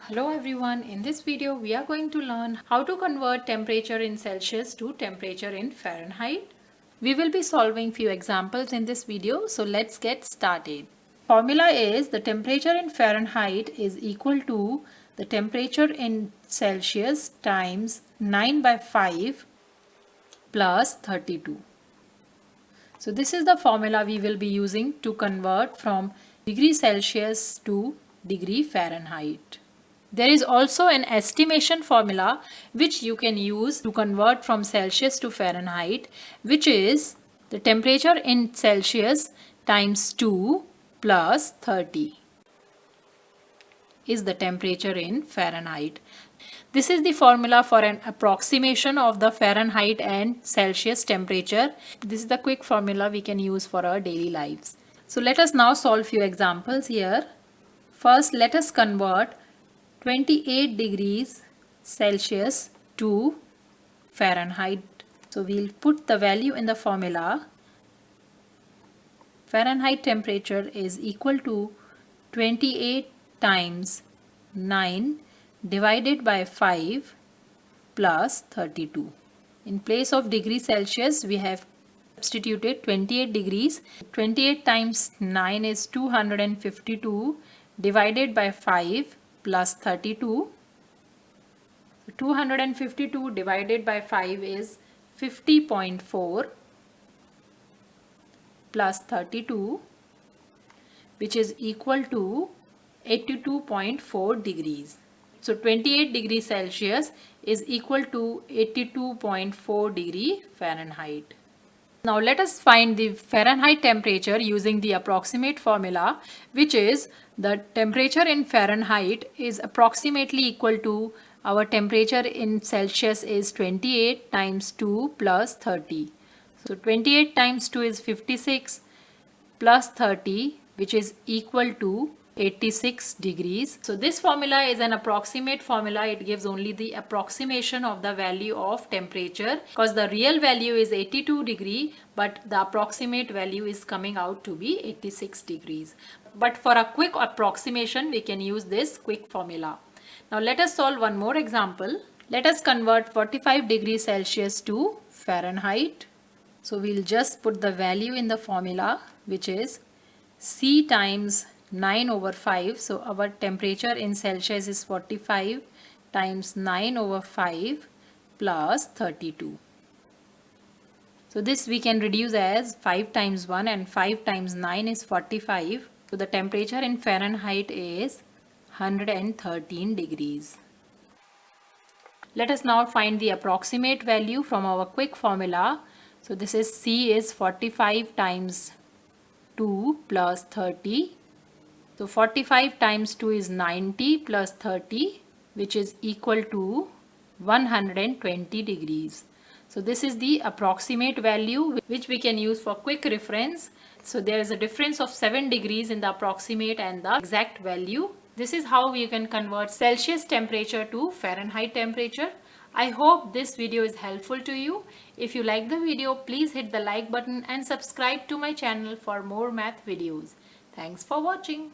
Hello everyone, in this video we are going to learn how to convert temperature in Celsius to temperature in Fahrenheit. We will be solving few examples in this video, so let's get started. Formula is the temperature in Fahrenheit is equal to the temperature in Celsius times 9 by 5 plus 32. So this is the formula we will be using to convert from degree Celsius to degree Fahrenheit. There is also an estimation formula which you can use to convert from Celsius to Fahrenheit, which is the temperature in Celsius times 2 plus 30 is the temperature in Fahrenheit. This is the formula for an approximation of the Fahrenheit and Celsius temperature. This is the quick formula we can use for our daily lives. So let us now solve few examples here. First, let us convert 28 degrees Celsius to Fahrenheit. So we'll put the value in the formula. Fahrenheit temperature is equal to 28 times 9 divided by 5 plus 32. In place of degree Celsius, we have substituted 28 degrees. 28 times 9 is 252 divided by 5 plus 32. 252 divided by 5 is 50.4 plus 32, which is equal to 82.4 degrees. So 28 degrees Celsius is equal to 82.4 degree Fahrenheit. Now let us find the Fahrenheit temperature using the approximate formula, which is the temperature in Fahrenheit is approximately equal to our temperature in Celsius is 28 times 2 plus 30. So 28 times 2 is 56 plus 30, which is equal to 86 degrees. So this formula is an approximate formula. It gives only the approximation of the value of temperature, because the real value is 82 degree, but the approximate value is coming out to be 86 degrees. But for a quick approximation, we can use this quick formula. Now let us solve one more example. Let us convert 45 degrees Celsius to Fahrenheit. So we'll just put the value in the formula, which is C times 9 over 5. So our temperature in Celsius is 45 times 9 over 5 plus 32. So this we can reduce as 5 times 1 and 5 times 9 is 45. So the temperature in Fahrenheit is 113 degrees. Let us now find the approximate value from our quick formula. So this is C is 45 times 2 plus 30. So 45 times 2 is 90 plus 30, which is equal to 120 degrees. So this is the approximate value which we can use for quick reference. So there is a difference of 7 degrees in the approximate and the exact value. This is how you can convert Celsius temperature to Fahrenheit temperature. I hope this video is helpful to you. If you like the video, please hit the like button and subscribe to my channel for more math videos. Thanks for watching.